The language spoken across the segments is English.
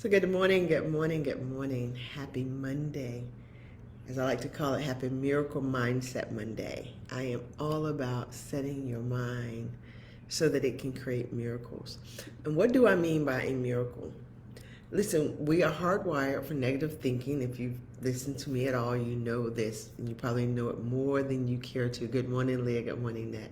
So good morning, good morning, good morning. Happy Monday. As I like to call it, Happy Miracle Mindset Monday. I am all about setting your mind so that it can create miracles. And what do I mean by a miracle? Listen, we are hardwired for negative thinking. If you've listened to me at all, you know this, and you probably know it more than you care to. Good morning, Leah. Good morning, Nat.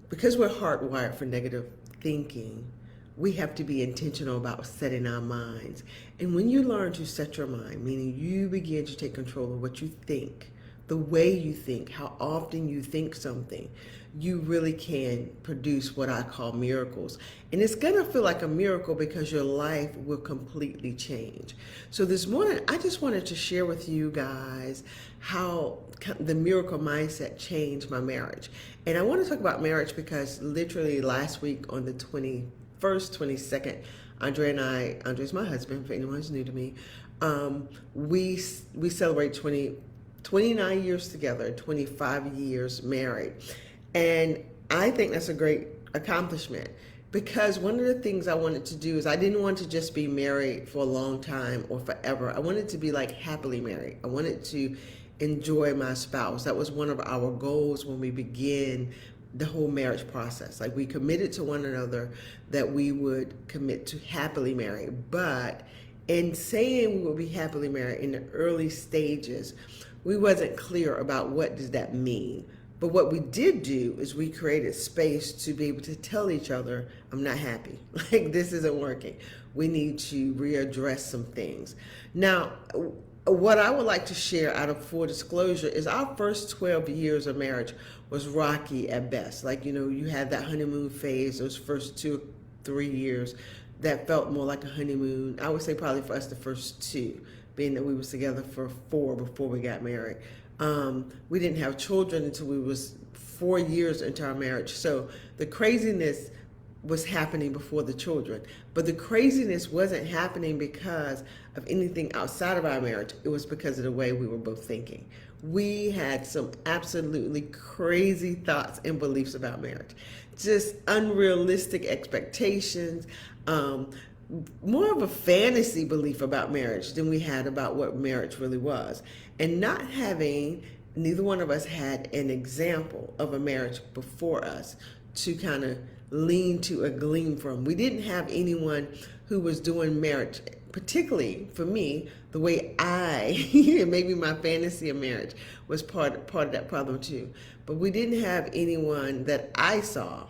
Because we're hardwired for negative thinking, we have to be intentional about setting our minds. And when you learn to set your mind, meaning you begin to take control of what you think, the way you think, how often you think something, you really can produce what I call miracles. And it's going to feel like a miracle because your life will completely change. So this morning, I just wanted to share with you guys how the miracle mindset changed my marriage. And I want to talk about marriage because literally last week on the 21st, 22nd, Andre's my husband, for anyone who's new to me, we celebrate 29 years together, 25 years married. And I think that's a great accomplishment because one of the things I wanted to do is I didn't want to just be married for a long time or forever. I wanted to be like happily married. I wanted to enjoy my spouse. That was one of our goals when we began the whole marriage process. Like we committed to one another that we would commit to happily marry. But in saying we would be happily married in the early stages, we wasn't clear about what does that mean. But what we did do is we created space to be able to tell each other, I'm not happy. Like this isn't working. We need to readdress some things. Now, what I would like to share out of full disclosure is our first 12 years of marriage was rocky at best. Like, you had that honeymoon phase, those first 2-3 years that felt more like a honeymoon. I would say probably for us the first 2, being that we was together for 4 before we got married. We didn't have children until we was 4 years into our marriage. So the craziness was happening before the children. But the craziness wasn't happening because of anything outside of our marriage. It was because of the way we were both thinking. We had some absolutely crazy thoughts and beliefs about marriage. Just unrealistic expectations, more of a fantasy belief about marriage than we had about what marriage really was. And neither one of us had an example of a marriage before us to kind of lean to or glean from. We didn't have anyone who was doing marriage, particularly for me, the way maybe my fantasy of marriage was part of that problem too. But we didn't have anyone that I saw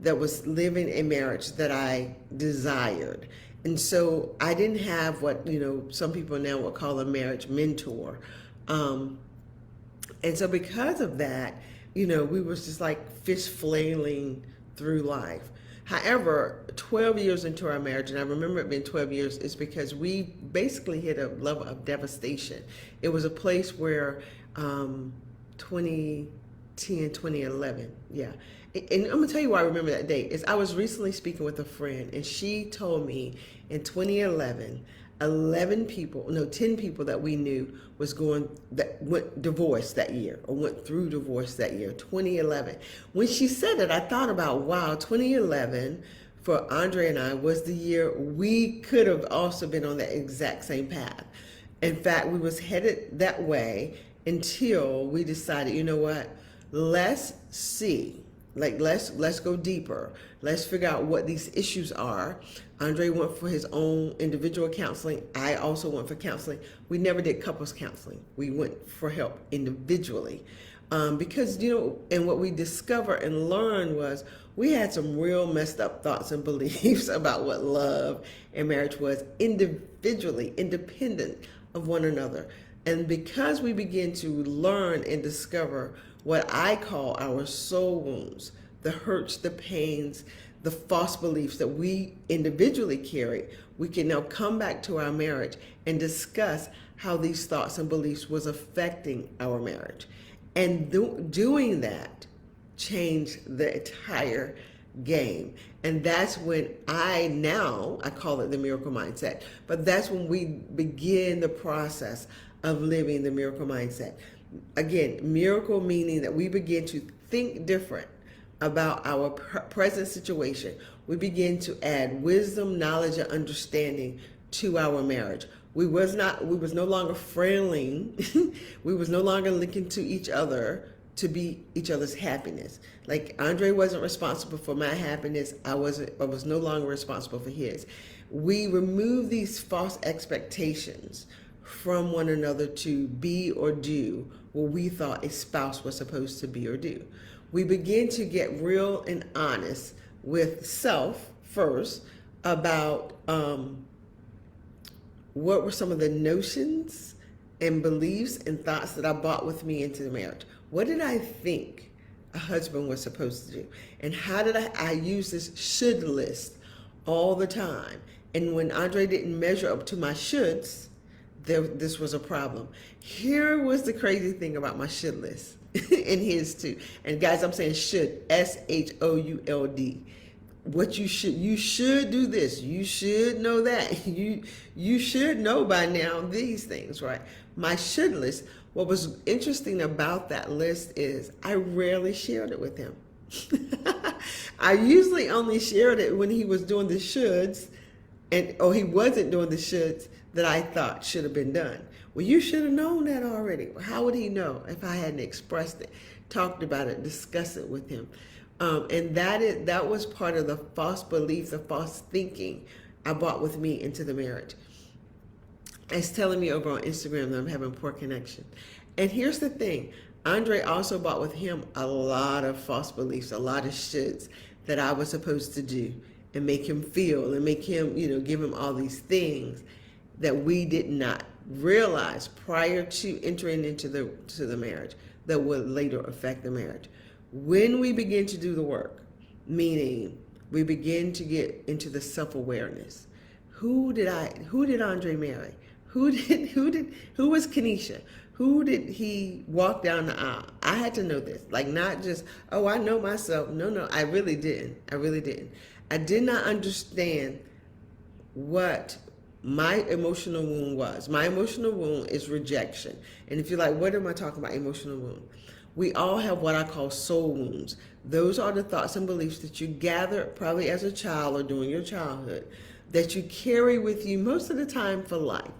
that was living a marriage that I desired. And so I didn't have what, some people now would call a marriage mentor. And so because of that, we was just like fish flailing through life. However, 12 years into our marriage, and I remember it being 12 years, is because we basically hit a level of devastation. It was a place where 2010, 2011, yeah. And I'm gonna tell you why I remember that date is I was recently speaking with a friend and she told me in 2011, 10 people that we knew went divorced that year or went through divorce that year, 2011. When she said it, I thought about, wow, 2011 for Andre and I was the year we could have also been on that exact same path. In fact, we was headed that way until we decided, you know what, let's see. Like let's go deeper. Let's figure out what these issues are. Andre went for his own individual counseling. I also went for counseling. We never did couples counseling. We went for help individually. Because, and what we discovered and learned was we had some real messed up thoughts and beliefs about what love and marriage was individually, independent of one another. And because we begin to learn and discover what I call our soul wounds, the hurts, the pains, the false beliefs that we individually carry, we can now come back to our marriage and discuss how these thoughts and beliefs was affecting our marriage. And doing that changed the entire game. And that's when I call it the miracle mindset, but that's when we begin the process of living the miracle mindset. Again, miracle meaning that we begin to think different, about our present situation. We begin to add wisdom, knowledge, and understanding to our marriage. We was no longer frailing. We was no longer looking to each other to be each other's happiness. Like Andre wasn't responsible for my happiness. I was no longer responsible for his. We remove these false expectations from one another to be or do what we thought a spouse was supposed to be or do. We begin to get real and honest with self first about what were some of the notions and beliefs and thoughts that I brought with me into the marriage. What did I think a husband was supposed to do? And how did I use this should list all the time? And when Andre didn't measure up to my shoulds, this was a problem. Here was the crazy thing about my should list and his too. And guys, I'm saying should, SHOULD. What you should do this. You should know that. You should know by now these things, right? My should list. What was interesting about that list is I rarely shared it with him. I usually only shared it when he was doing the shoulds, or he wasn't doing the shoulds that I thought should have been done. Well, you should have known that already. How would he know if I hadn't expressed it, talked about it, discussed it with him? And that was part of the false belief, the false thinking I brought with me into the marriage. It's telling me over on Instagram that I'm having poor connection. And here's the thing. Andre also brought with him a lot of false beliefs, a lot of shoulds that I was supposed to do and make him feel and make him, give him all these things that we did not realize prior to entering into the marriage that would later affect the marriage. When we begin to do the work, meaning we begin to get into the self-awareness. Who did Andre marry? Who was Kenesha? Who did he walk down the aisle? I had to know this. Like, not just, oh, I know myself. No, I really didn't. I did not understand what my emotional wound was. My emotional wound is rejection. And if you're like, what am I talking about, emotional wound? We all have what I call soul wounds. Those are the thoughts and beliefs that you gather probably as a child or during your childhood that you carry with you most of the time for life.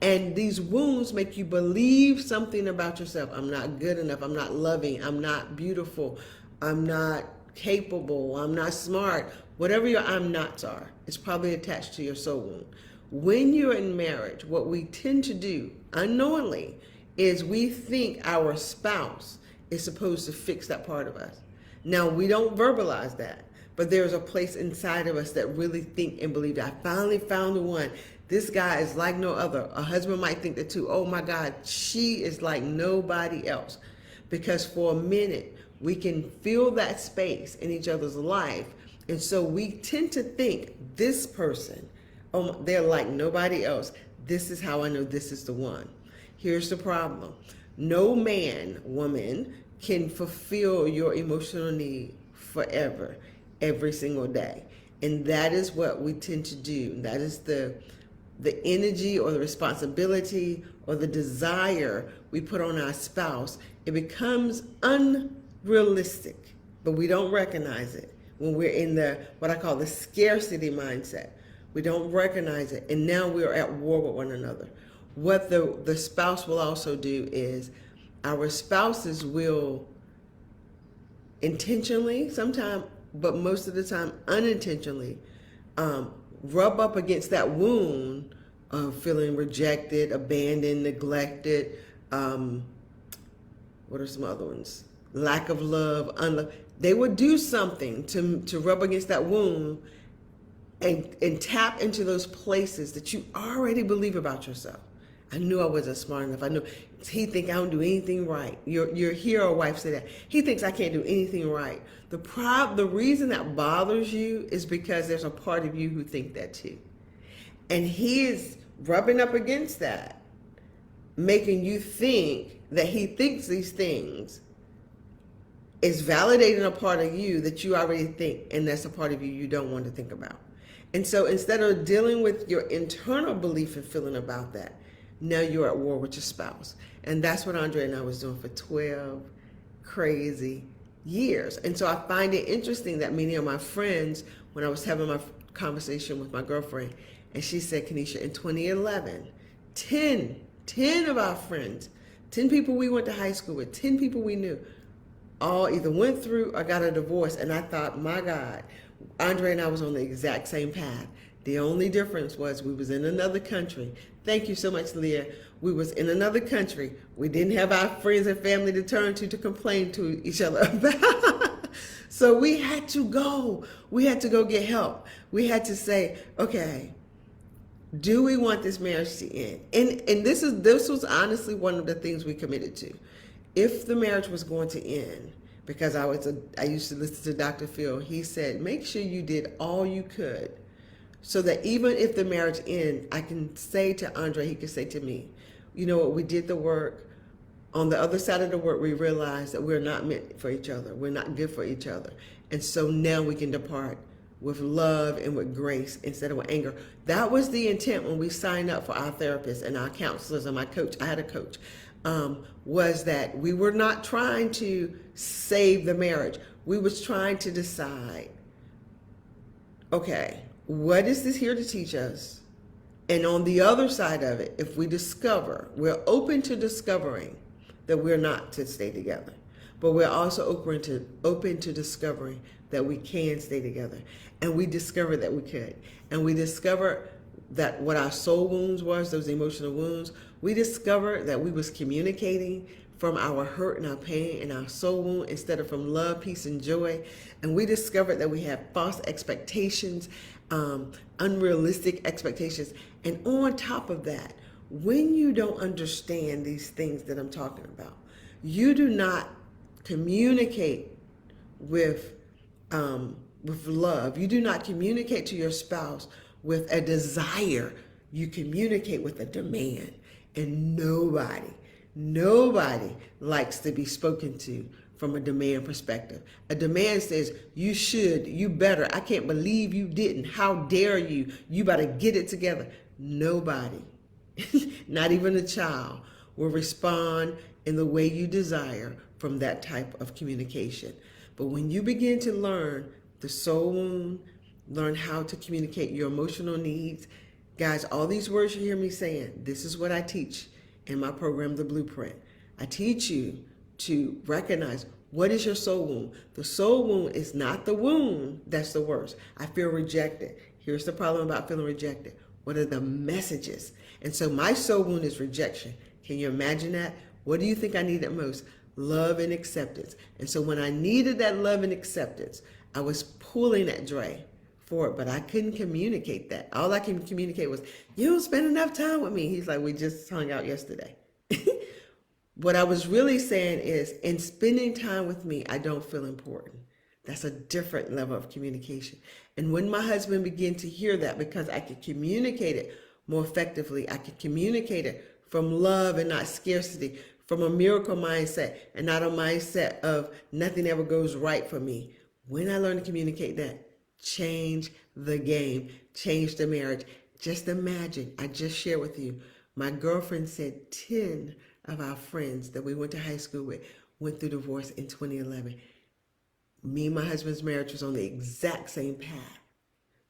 And these wounds make you believe something about yourself. I'm not good enough. I'm not loving. I'm not beautiful. I'm not capable. I'm not smart. Whatever your I'm nots are, it's probably attached to your soul wound. When you're in marriage, what we tend to do unknowingly is we think our spouse is supposed to fix that part of us. Now, we don't verbalize that, but there's a place inside of us that really think and believe that I finally found the one. This guy is like no other. A husband might think that too. Oh my God, she is like nobody else. Because for a minute, we can feel that space in each other's life. And so we tend to think this person, oh, they're like nobody else. This is how I know this is the one. Here's the problem. No man, woman, can fulfill your emotional need forever, every single day. And that is what we tend to do. That is the energy or the responsibility or the desire we put on our spouse. It becomes unrealistic, but we don't recognize it when we're in what I call the scarcity mindset. We don't recognize it, and now we're at war with one another. What the spouse will also do is our spouses will intentionally, sometimes, but most of the time unintentionally, rub up against that wound of feeling rejected, abandoned, neglected. What are some other ones? Lack of love, unlove. They would do something to rub against that wound and tap into those places that you already believe about yourself. I knew I wasn't smart enough. I knew he think I don't do anything right. Your hero wife said that. He thinks I can't do anything right. The reason that bothers you is because there's a part of you who think that too. And he is rubbing up against that, making you think that he thinks these things is validating a part of you that you already think, and that's a part of you you don't want to think about. And so instead of dealing with your internal belief and feeling about that, now you're at war with your spouse. And that's what Andre and I was doing for 12 crazy years. And so I find it interesting that many of my friends, when I was having my conversation with my girlfriend, and she said, Kenesha, in 2011, 10 of our friends, 10 people we went to high school with, 10 people we knew, all either went through or got a divorce. And I thought, my God, Andre and I was on the exact same path. The only difference was we was in another country. Thank you so much, Leah. We was in another country. We didn't have our friends and family to turn to complain to each other about. So we had to go. We had to go get help. We had to say, okay, do we want this marriage to end? And this was honestly one of the things we committed to. If the marriage was going to end, because I used to listen to Dr. Phil, he said, make sure you did all you could so that even if the marriage ends, I can say to Andre, he could say to me, you know what, we did the work. On the other side of the work, we realized that we're not meant for each other. We're not good for each other. And so now we can depart with love and with grace instead of with anger. That was the intent when we signed up for our therapists and our counselors and my coach. I had a coach. Was that we were not trying to save the marriage. We was trying to decide, okay, what is this here to teach us? And on the other side of it, if we discover, we're open to discovering that we're not to stay together, but we're also open to discovering that we can stay together. And we discovered that we could. And we discovered that what our soul wounds was, those emotional wounds, we discovered that we was communicating from our hurt and our pain and our soul wound instead of from love, peace, and joy. And we discovered that we had false expectations, unrealistic expectations. And on top of that, when you don't understand these things that I'm talking about, you do not communicate with love. You do not communicate to your spouse with a desire. You communicate with a demand. And nobody likes to be spoken to from a demand perspective. A demand says, you should, you better, I can't believe you didn't, how dare you, you better get it together. Nobody, not even a child, will respond in the way you desire from that type of communication. But when you begin to learn the soul wound, learn how to communicate your emotional needs, guys, all these words you hear me saying, this is what I teach in my program, The Blueprint. I teach you to recognize, what is your soul wound? The soul wound is not the wound that's the worst. I feel rejected. Here's the problem about feeling rejected. What are the messages? And so my soul wound is rejection. Can you imagine that? What do you think I needed most? Love and acceptance. And so when I needed that love and acceptance, I was pulling at Dre for it, but I couldn't communicate that. All I can communicate was, you don't spend enough time with me. He's like, we just hung out yesterday. What I was really saying is, in spending time with me, I don't feel important. That's a different level of communication. And when my husband began to hear that, because I could communicate it more effectively, I could communicate it from love and not scarcity, from a miracle mindset and not a mindset of nothing ever goes right for me. When I learned to communicate that, change the game, change the marriage. Just imagine, I just shared with you, my girlfriend said 10 of our friends that we went to high school with went through divorce in 2011. Me and my husband's marriage was on the exact same path.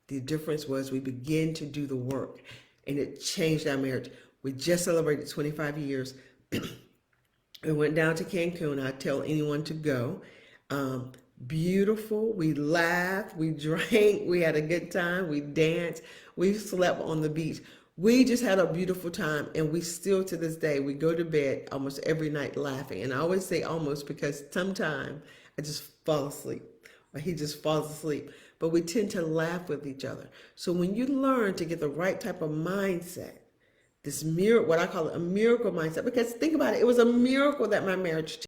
The difference was we began to do the work, and it changed our marriage. We just celebrated 25 years. We went down to Cancun. I tell anyone to go. Beautiful. We laughed, we drank, we had a good time, we danced, we slept on the beach. We just had a beautiful time, and we still to this day, we go to bed almost every night laughing. And I always say almost because sometimes I just fall asleep or he just falls asleep. But we tend to laugh with each other. So when you learn to get the right type of mindset, this miracle, what I call it, a miracle mindset, because think about it, it was a miracle that my marriage